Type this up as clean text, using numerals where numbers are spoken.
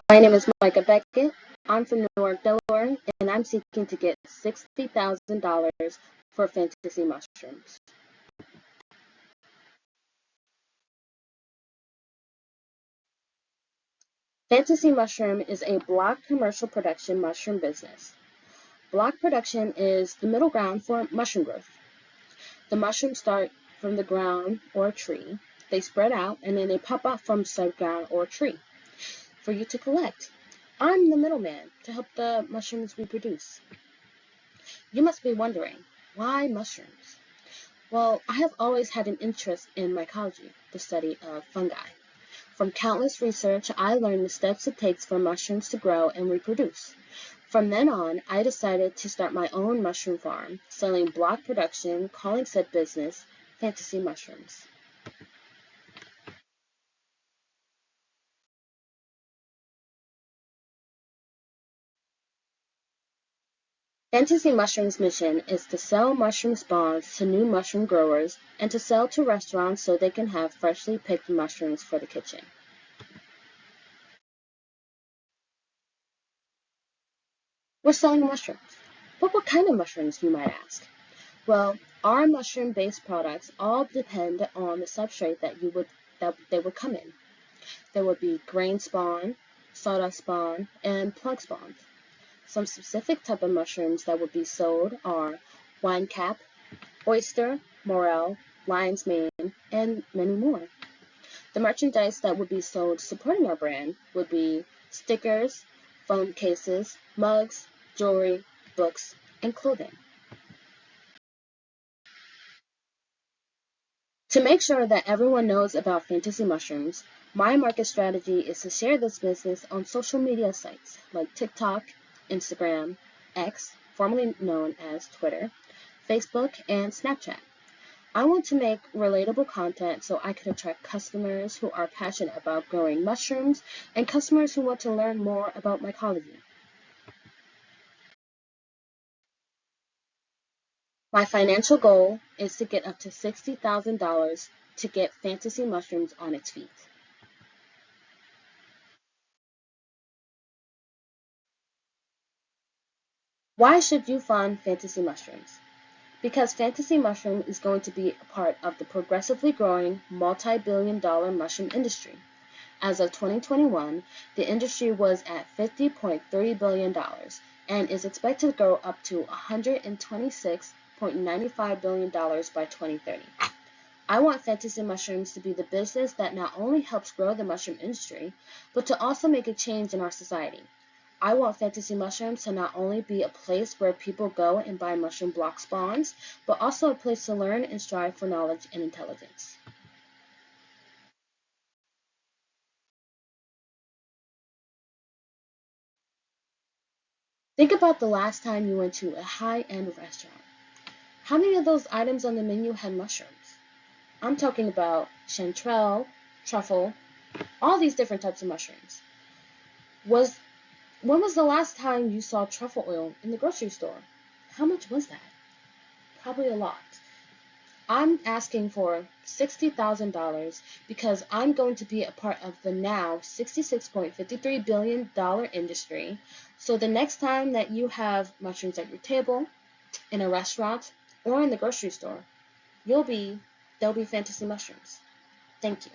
My name is Micah Beckett. I'm from Newark, Delaware, and I'm seeking to get $60,000 for fantasy mushrooms. Fantasy Mushroom is a block commercial production mushroom business. Block production is the middle ground for mushroom growth. The mushrooms start from the ground or a tree. They spread out and then they pop up from said ground or tree for you to collect. I'm the middleman to help the mushrooms reproduce. You must be wondering, why mushrooms? Well, I have always had an interest in mycology, the study of fungi. From countless research, I learned the steps it takes for mushrooms to grow and reproduce. From then on, I decided to start my own mushroom farm, selling block production, calling said business Fantasy Mushrooms. Fantasy Mushrooms' mission is to sell mushroom spawns to new mushroom growers and to sell to restaurants so they can have freshly picked mushrooms for the kitchen. We're selling mushrooms. But what kind of mushrooms, you might ask? Well, our mushroom-based products all depend on the substrate that they would come in. There would be grain spawn, sawdust spawn, and plug spawns. Some specific type of mushrooms that would be sold are wine cap, oyster, morel, lion's mane, and many more. The merchandise that would be sold supporting our brand would be stickers, phone cases, mugs, jewelry, books, and clothing. To make sure that everyone knows about fantasy mushrooms, my market strategy is to share this business on social media sites like TikTok, Instagram, X, formerly known as Twitter, Facebook, and Snapchat. I want to make relatable content so I can attract customers who are passionate about growing mushrooms and customers who want to learn more about mycology. My financial goal is to get up to $60,000 to get fantasy mushrooms on its feet. Why should you fund fantasy mushrooms? Because fantasy mushroom is going to be a part of the progressively growing multi-billion-dollar mushroom industry. As of 2021, the industry was at $50.3 billion and is expected to grow up to $126.95 billion by 2030. I want fantasy mushrooms to be the business that not only helps grow the mushroom industry, but to also make a change in our society. I want fantasy mushrooms to not only be a place where people go and buy mushroom block spawns, but also a place to learn and strive for knowledge and intelligence. Think about the last time you went to a high-end restaurant. How many of those items on the menu had mushrooms? I'm talking about chanterelle, truffle, all these different types of mushrooms. Was When was the last time you saw truffle oil in the grocery store? How much was that? Probably a lot. I'm asking for $60,000 because I'm going to be a part of the now $66.53 billion industry. So the next time that you have mushrooms at your table, in a restaurant, or in the grocery store, you'll be, they'll be fantasy mushrooms. Thank you.